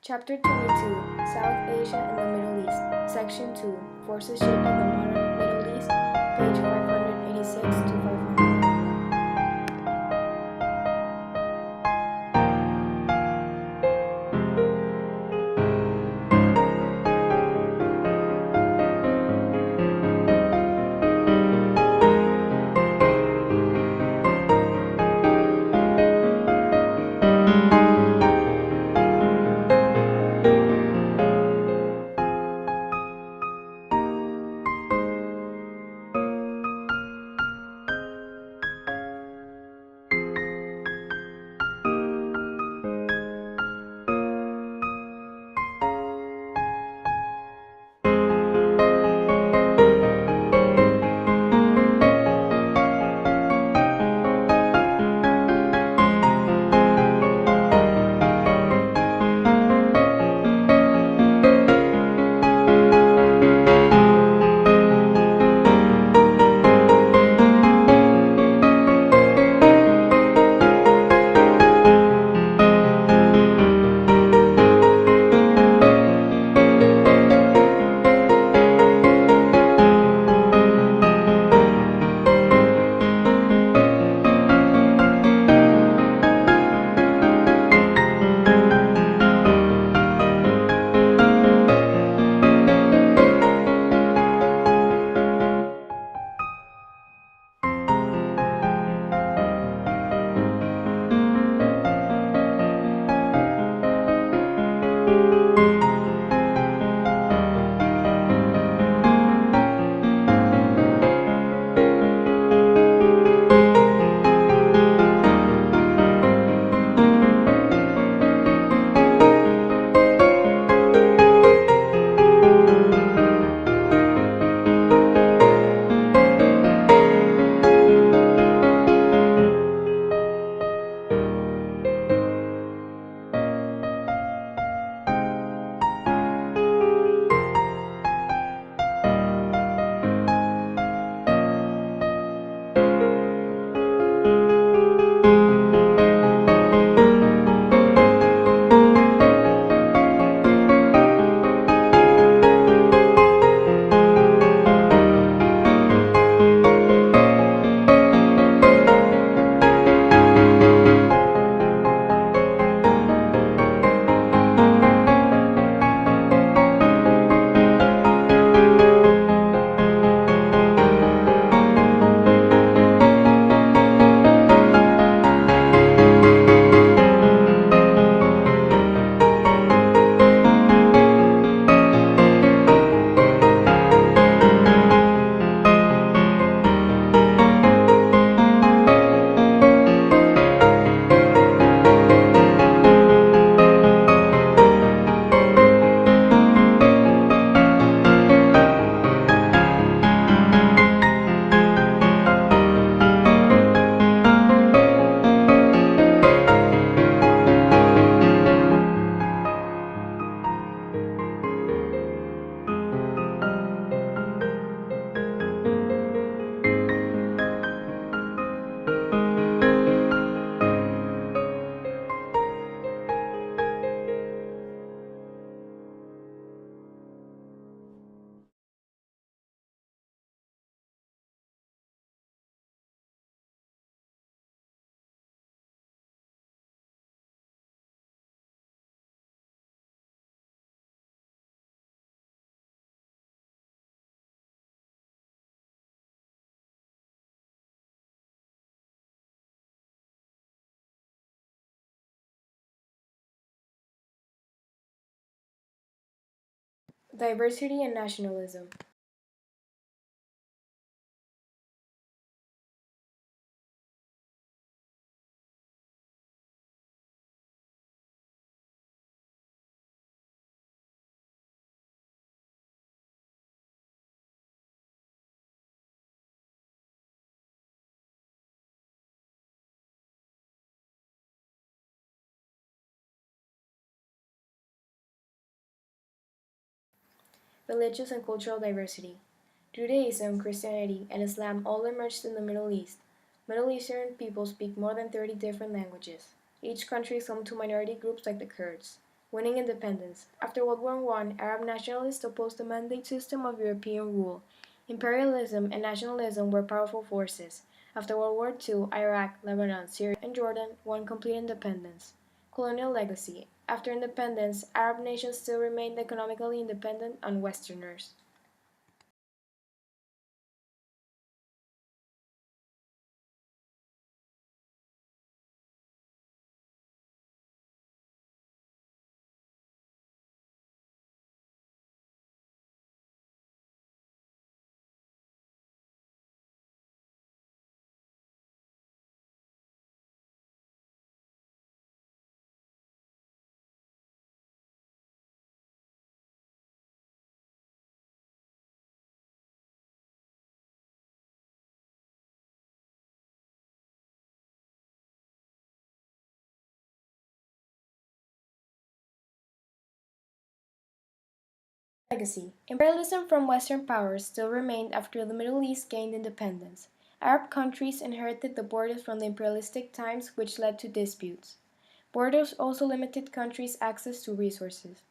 Chapter 22 South Asia and the Middle East Section 2 Forces Shaping the Modern Middle East, page 586 to 591. Diversity and Nationalism. Religious and Cultural Diversity. Judaism, Christianity, and Islam all emerged in the Middle East. Middle Eastern people speak more than 30 different languages. Each country is home to minority groups like the Kurds. Winning independence. After World War I, Arab nationalists opposed the mandate system of European rule. Imperialism and nationalism were powerful forces. After World War II, Iraq, Lebanon, Syria, and Jordan won complete independence. Colonial legacy. After independence, Arab nations still remained economically independent on Westerners. Legacy. Imperialism from Western powers still remained after the Middle East gained independence. Arab countries inherited the borders from the imperialistic times, which led to disputes. Borders also limited countries' access to resources.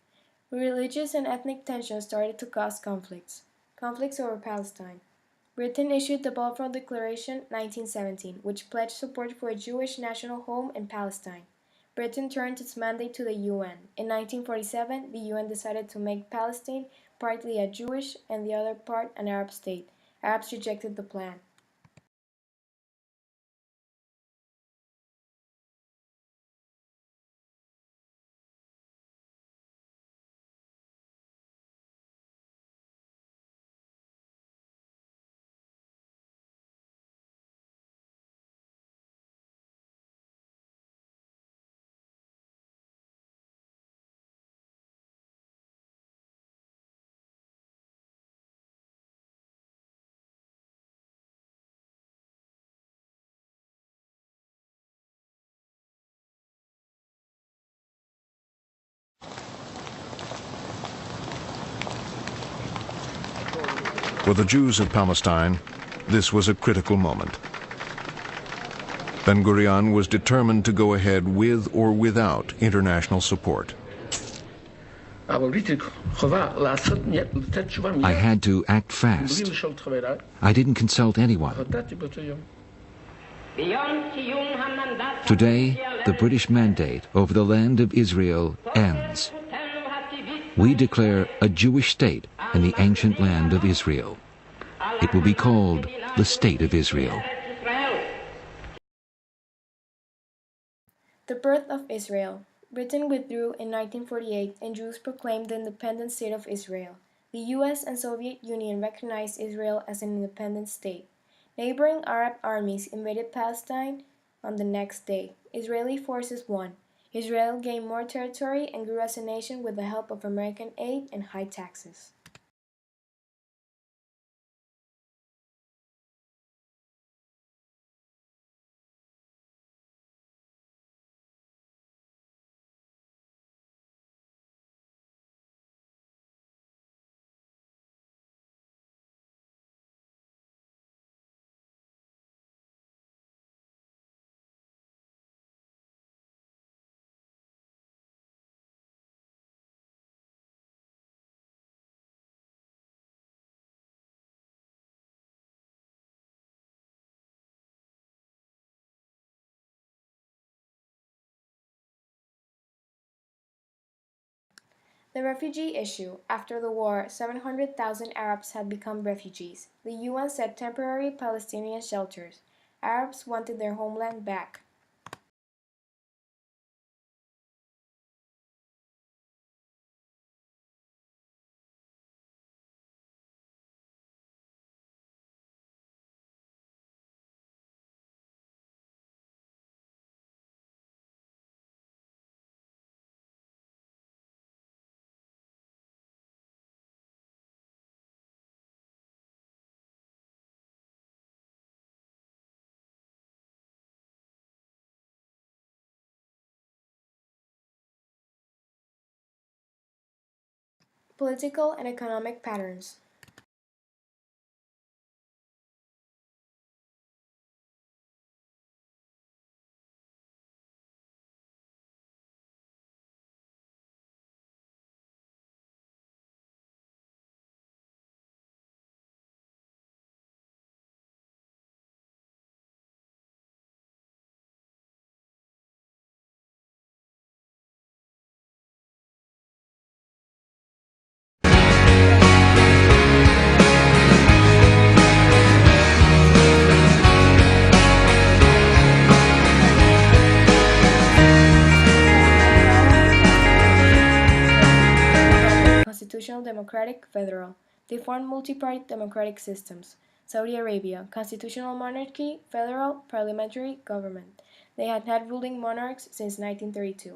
Religious and ethnic tensions started to cause conflicts. Conflicts over Palestine. Britain issued the Balfour Declaration 1917, which pledged support for a Jewish national home in Palestine. Britain turned its mandate to the UN. In 1947, the UN decided to make Palestine partly a Jewish and the other part an Arab state. Arabs rejected the plan. For the Jews of Palestine, this was a critical moment. Ben-Gurion was determined to go ahead with or without international support. I had to act fast. I didn't consult anyone. Today, the British mandate over the land of Israel ends. We declare a Jewish state in the ancient land of Israel. It will be called the State of Israel. The birth of Israel. Britain withdrew in 1948 and Jews proclaimed the independent state of Israel. The US and Soviet Union recognized Israel as an independent state. Neighboring Arab armies invaded Palestine on the next day. Israeli forces won. Israel gained more territory and grew as a nation with the help of American aid and high taxes. The refugee issue. After the war, 700,000 Arabs had become refugees. The UN set temporary Palestinian shelters. Arabs wanted their homeland back. Political and economic patterns. constitutional democratic federal. They formed multi-party democratic systems. Saudi Arabia, constitutional monarchy, federal, parliamentary government. They had ruling monarchs since 1932.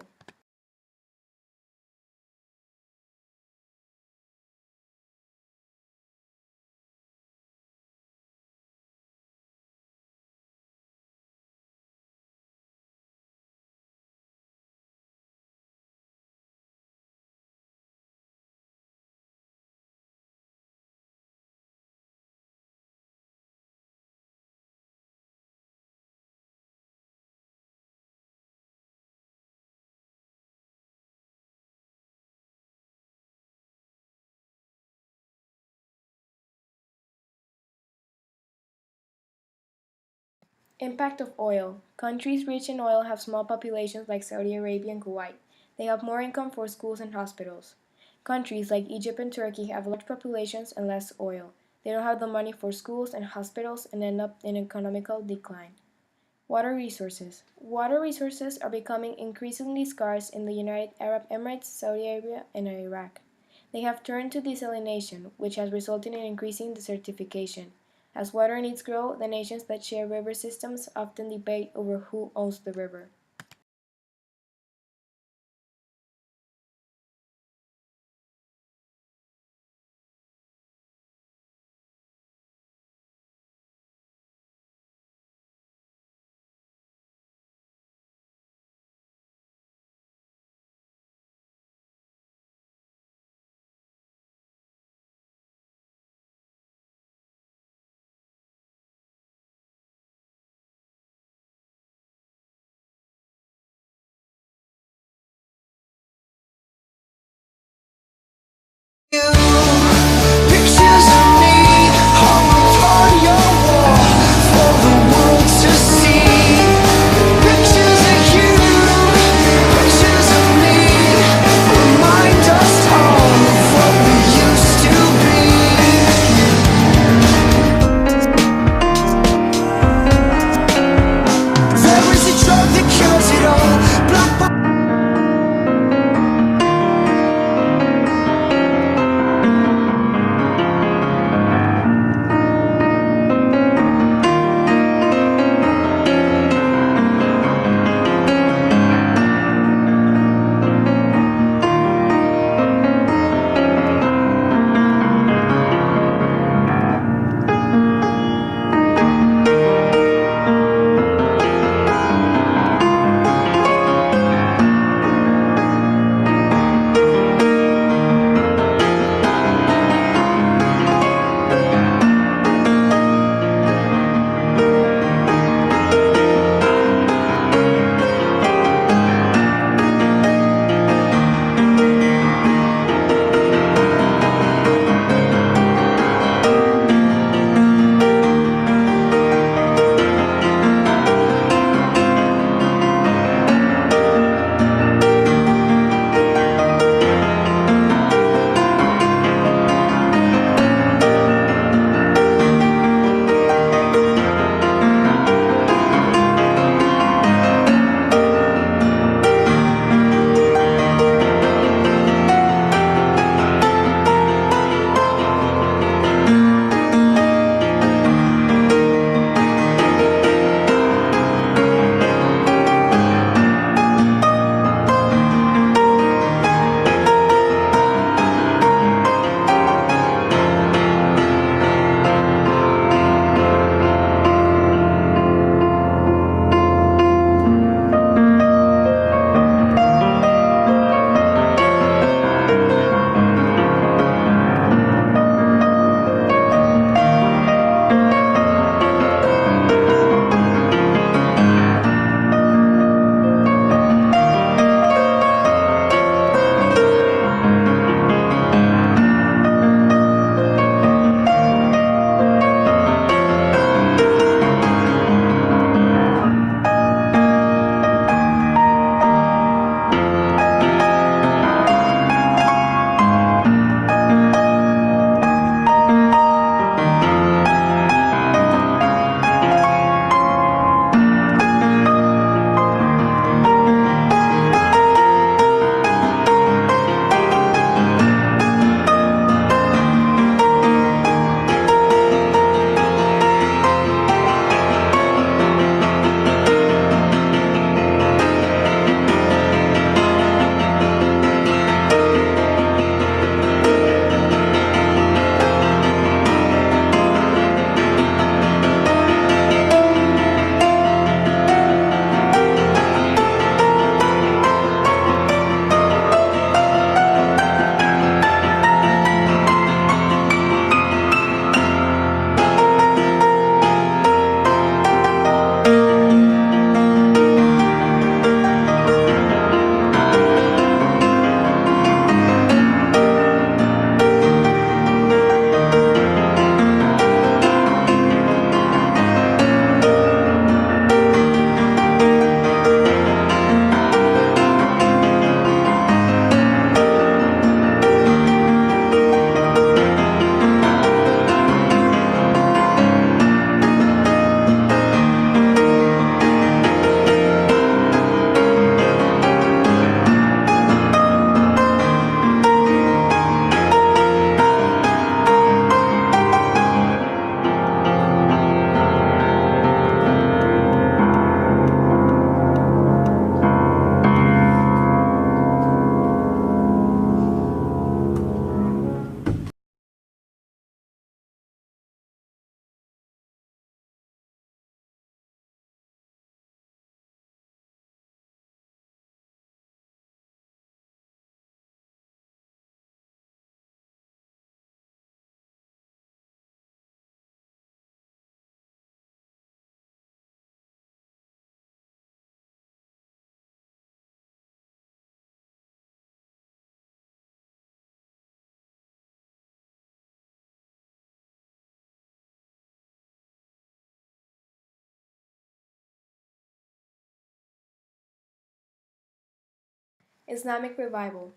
Impact of oil. Countries rich in oil have small populations like Saudi Arabia and Kuwait. They have more income for schools and hospitals. Countries like Egypt and Turkey have large populations and less oil. They don't have the money for schools and hospitals and end up in economical decline. Water resources. Water resources are becoming increasingly scarce in the United Arab Emirates, Saudi Arabia, and Iraq. They have turned to desalination, which has resulted in increasing desertification. As water needs grow, the nations that share river systems often debate over who owns the river. Islamic Revival.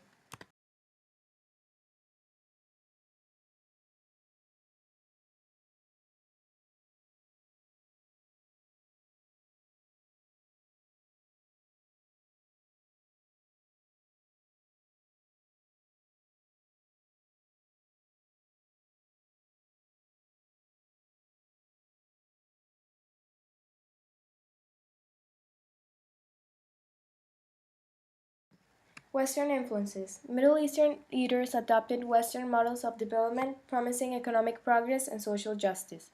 Western influences. Middle Eastern leaders adopted Western models of development, promising economic progress and social justice.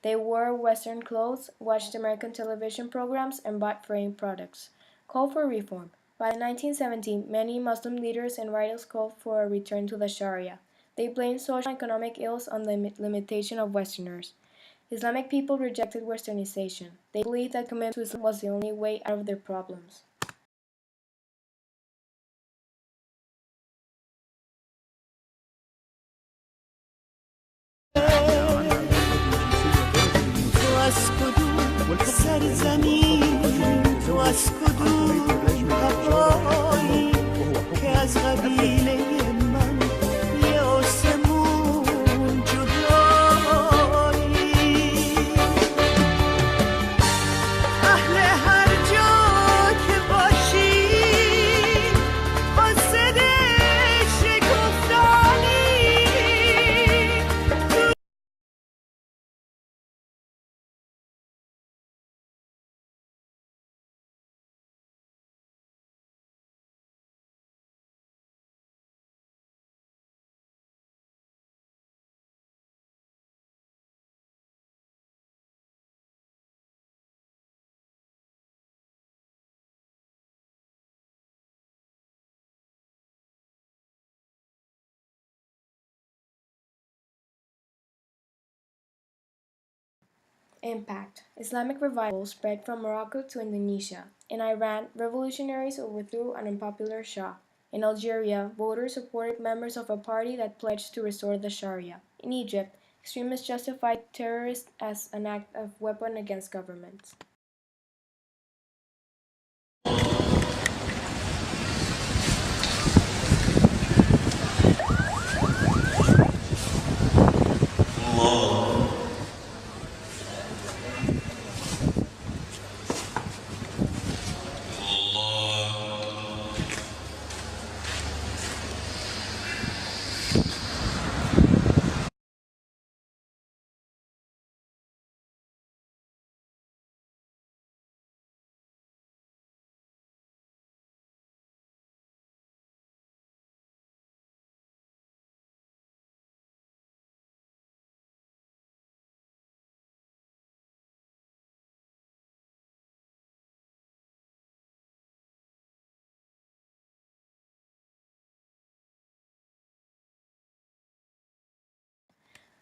They wore Western clothes, watched American television programs, and bought foreign products. Call for reform. By the 1970s, many Muslim leaders and writers called for a return to the Sharia. They blamed social and economic ills on the limitation of Westerners. Islamic people rejected Westernization. They believed that commitment to Islam was the only way out of their problems. از کدوم سرزمین تو از کدوم هوایی که از قبیله من یه آسمون جدایی اهل هر جا که باشی قاصد شکفتانی Impact. Islamic revival spread from Morocco to Indonesia. In Iran, revolutionaries overthrew an unpopular Shah. In Algeria, voters supported members of a party that pledged to restore the Sharia. In Egypt, extremists justified terrorists as an act of weapon against governments.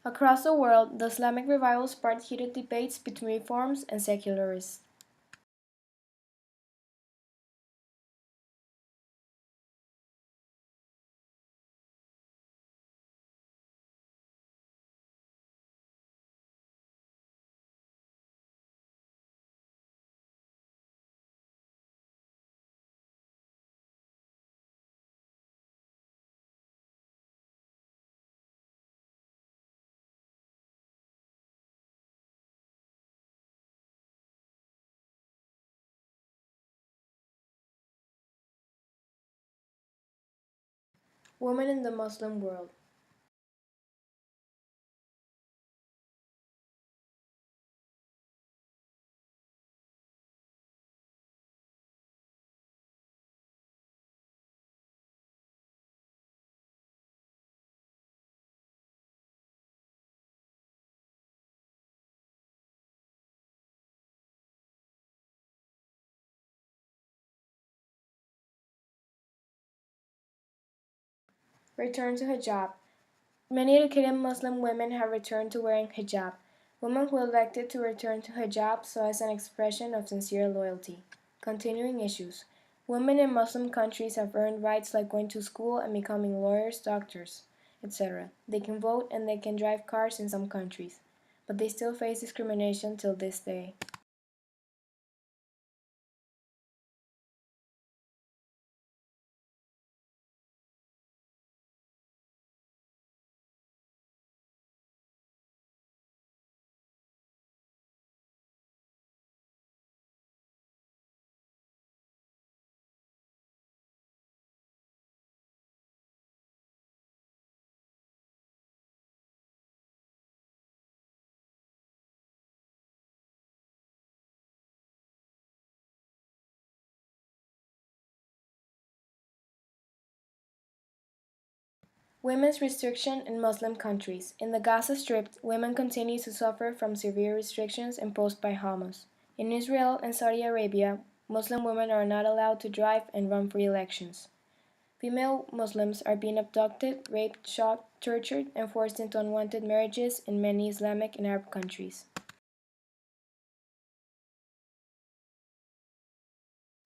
Across the world, the Islamic revival sparked heated debates between reforms and secularists. Women in the Muslim world. Return to hijab. Many educated Muslim women have returned to wearing hijab. Women who elected to return to hijab saw as an expression of sincere loyalty. Continuing issues. Women in Muslim countries have earned rights like going to school and becoming lawyers, doctors, etc. They can vote and they can drive cars in some countries, but they still face discrimination till this day. Women's restriction in Muslim countries. In the Gaza Strip, women continue to suffer from severe restrictions imposed by Hamas. In Israel and Saudi Arabia, Muslim women are not allowed to drive and run for elections. Female Muslims are being abducted, raped, shot, tortured, and forced into unwanted marriages in many Islamic and Arab countries.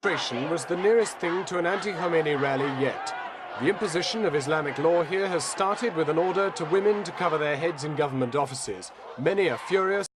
Demonstration was the nearest thing to an anti-Khomeini rally yet. The imposition of Islamic law here has started with an order to women to cover their heads in government offices. Many are furious.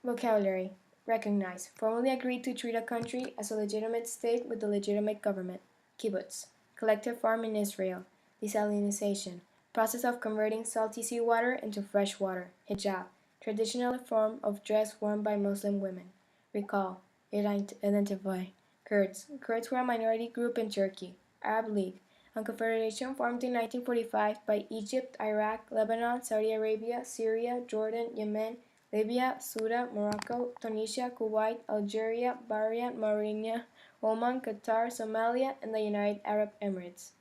Vocabulary. Recognize. Formally agree to treat a country as a legitimate state with a legitimate government. Kibbutz. Collective farm in Israel. Desalinization. Process of converting salty seawater into fresh water. Hijab. Traditional form of dress worn by Muslim women. Recall. Identify. Kurds. Kurds were a minority group in Turkey. Arab League. A confederation formed in 1945 by Egypt, Iraq, Lebanon, Saudi Arabia, Syria, Jordan, Yemen, Libya, Sudan, Morocco, Tunisia, Kuwait, Algeria, Bahrain, Mauritania, Oman, Qatar, Somalia, and the United Arab Emirates.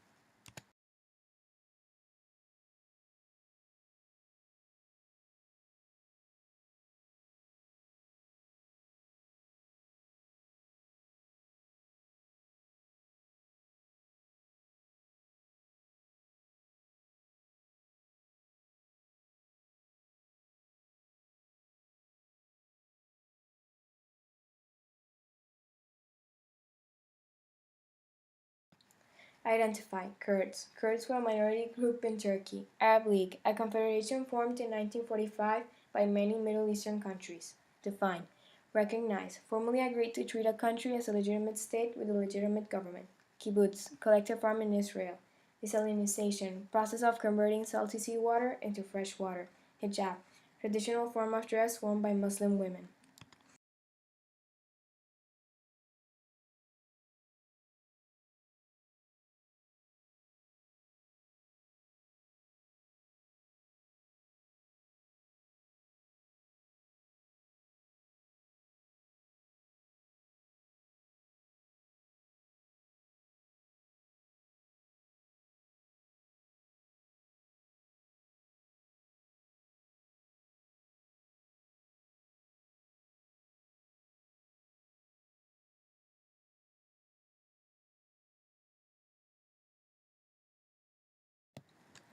Identify. Kurds. Kurds were a minority group in Turkey. Arab League, a confederation formed in 1945 by many Middle Eastern countries. Define. Recognize. Formally agreed to treat a country as a legitimate state with a legitimate government. Kibbutz. Collective farm in Israel. Desalinization. Process of converting salty seawater into fresh water. Hijab. Traditional form of dress worn by Muslim women.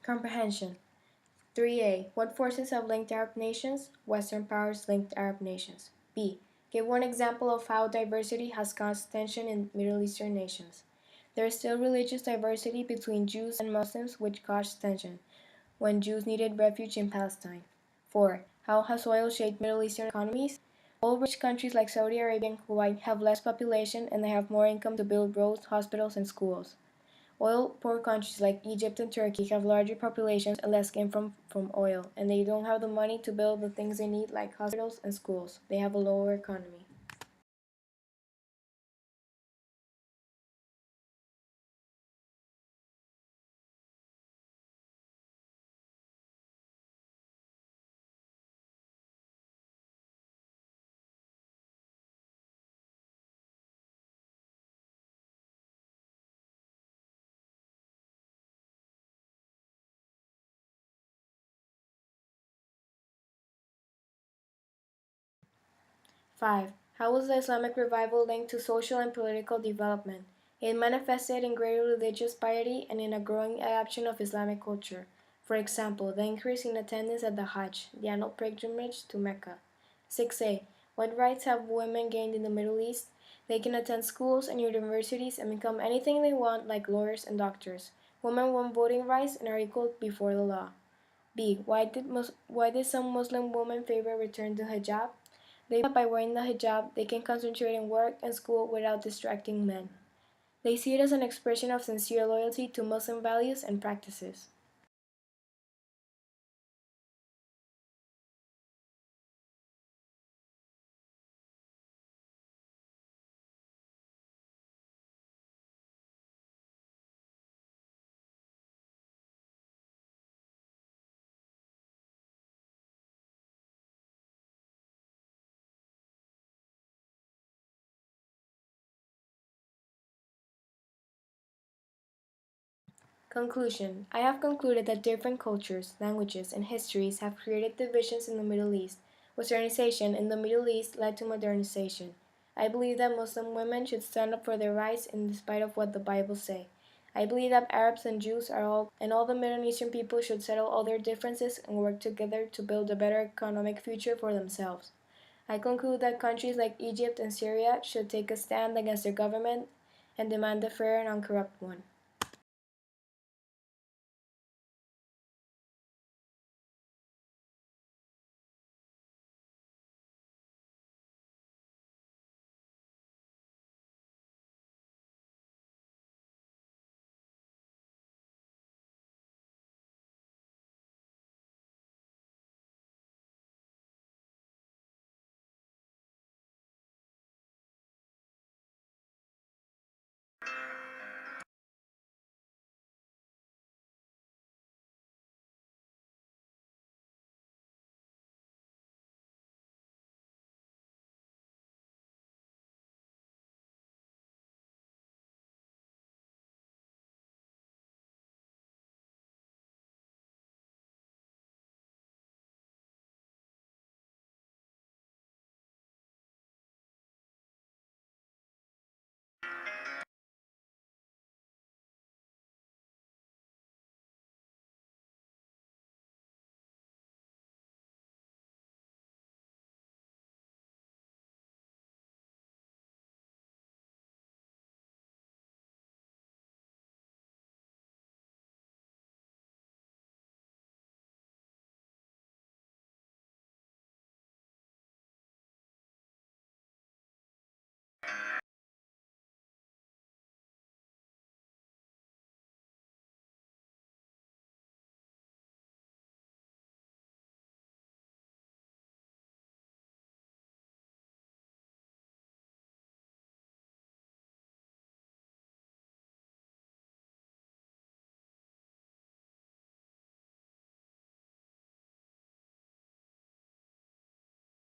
Comprehension. 3a. What forces have linked Arab nations? Western powers linked Arab nations. B. Give one example of how diversity has caused tension in Middle Eastern nations. There is still religious diversity between Jews and Muslims, which caused tension when Jews needed refuge in Palestine. 4. How has oil shaped Middle Eastern economies? Oil rich countries like Saudi Arabia and Kuwait have less population and they have more income to build roads, hospitals, and schools. Oil-poor countries like Egypt and Turkey have larger populations and less came from oil, and they don't have the money to build the things they need like hospitals and schools. They have a lower economy. Five. How was the Islamic revival linked to social and political development? It manifested in greater religious piety and in a growing adoption of Islamic culture. For example, the increase in attendance at the Hajj, the annual pilgrimage to Mecca. 6a. What rights have women gained in the Middle East? They can attend schools and universities and become anything they want, like lawyers and doctors. Women want voting rights and are equal before the law. B. Why did some Muslim women favor return to hijab? They feel that by wearing the hijab, they can concentrate in work and school without distracting men. They see it as an expression of sincere loyalty to Muslim values and practices. Conclusion. I have concluded that different cultures, languages, and histories have created divisions in the Middle East. Westernization in the Middle East led to modernization. I believe that Muslim women should stand up for their rights in spite of what the Bible say. I believe that Arabs and Jews and all the Middle Eastern people should settle all their differences and work together to build a better economic future for themselves. I conclude that countries like Egypt and Syria should take a stand against their government and demand a fair and uncorrupt one.